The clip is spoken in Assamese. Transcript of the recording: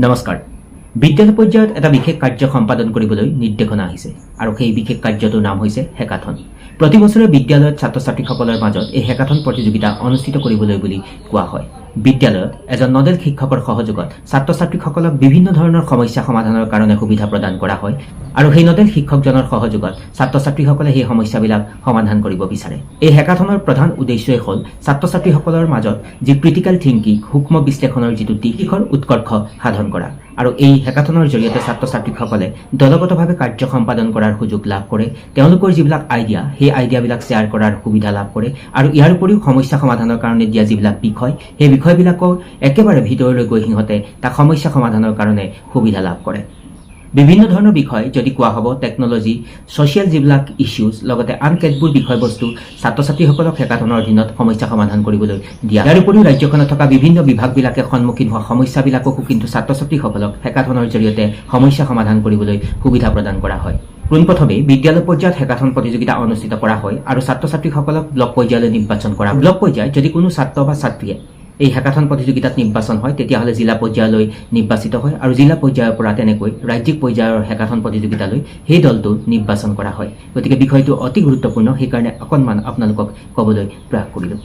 নমস্কাৰ। বিদ্যালয় পৰ্যায়ত এটা বিশেষ কাৰ্য সম্পাদন কৰিবলৈ নিৰ্দেশনা আহিছে আৰু সেই বিশেষ কাৰ্যটোৰ নাম হৈছে হেকাথন। প্ৰতি বছৰে বিদ্যালয়ত ছাত্ৰ ছাত্ৰীসকলৰ মাজত এই হেকাথন প্ৰতিযোগিতা অনুষ্ঠিত কৰিবলৈ বুলি কোৱা হয়। বিদ্যালয়ত এজন নডেল শিক্ষকৰ সহযোগত ছাত্ৰ ছাত্ৰীসকলক বিভিন্ন ধৰণৰ সমস্যা সমাধানৰ কাৰণে সুবিধা প্ৰদান কৰা হয় আৰু সেই নডেল শিক্ষকজনৰ সহযোগত ছাত্ৰ ছাত্ৰীসকলে সেই সমস্যাবিলাক সমাধান কৰিব বিচাৰে। এই হেকাথনৰ প্ৰধান উদ্দেশ্যই হ'ল ছাত্ৰ ছাত্ৰীসকলৰ মাজত যি ক্ৰিটিকেল থিংকিং সূক্ষ্ম বিশ্লেষণৰ যিটো দিশৰ উৎকৰ্ষ সাধন কৰা আৰু এই হেকাথনৰ জৰিয়তে ছাত্ৰ ছাত্ৰীসকলে দলগতভাৱে কাৰ্য সম্পাদন কৰাৰ সুযোগ লাভ কৰে, তেওঁলোকৰ যিবিলাক আইডিয়া সেই আইডিয়াবিলাক শ্বেয়াৰ কৰাৰ সুবিধা লাভ কৰে আৰু ইয়াৰ উপৰিও সমস্যা সমাধানৰ কাৰণে দিয়া যিবিলাক বিষয় সেই বিষয়বিলাকৰ একেবাৰে ভিতৰলৈ গৈ সিহঁতে তাক সমস্যা সমাধানৰ কাৰণে সুবিধা লাভ কৰে। বিভিন্ন ধৰণৰ বিষয় যদি কোৱা হ'ব টেকনলজি, ছ'চিয়েল যিবিলাক ইছ্যুজ লগতে আন কেতবোৰ বিষয়বস্তু ছাত্ৰ ছাত্ৰীসকলক হেকাথনৰ অধীনত সমস্যা সমাধান কৰিবলৈ দিয়া। ইয়াৰ উপৰিও ৰাজ্যখনত থকা বিভিন্ন বিভাগবিলাকে সন্মুখীন হোৱা সমস্যাবিলাককো কিন্তু ছাত্ৰ ছাত্ৰীসকলক হেকাথনৰ জৰিয়তে সমস্যা সমাধান কৰিবলৈ সুবিধা প্ৰদান কৰা হয়। পোনপ্ৰথমে বিদ্যালয় পৰ্যায়ত হেকাথন প্ৰতিযোগিতা অনুষ্ঠিত কৰা হয় আৰু ছাত্ৰ ছাত্ৰীসকলক ব্লক পৰ্যায়লৈ নিৰ্বাচন কৰা। ব্লক পৰ্যায়ত যদি কোনো ছাত্ৰ বা ছাত্ৰীয়ে এই হেকাথন প্ৰতিযোগিতাত নিৰ্বাচন হয় তেতিয়াহ'লে জিলা পৰ্যায়লৈ নিৰ্বাচিত হয় আৰু জিলা পৰ্যায়ৰ পৰা তেনেকৈ ৰাজ্যিক পৰ্যায়ৰ হেকাথন প্ৰতিযোগিতালৈ সেই দলটো নিৰ্বাচন কৰা হয়। গতিকে বিষয়টো অতি গুৰুত্বপূৰ্ণ, সেইকাৰণে অকণমান আপোনালোকক ক'বলৈ প্ৰয়াস কৰিলোঁ।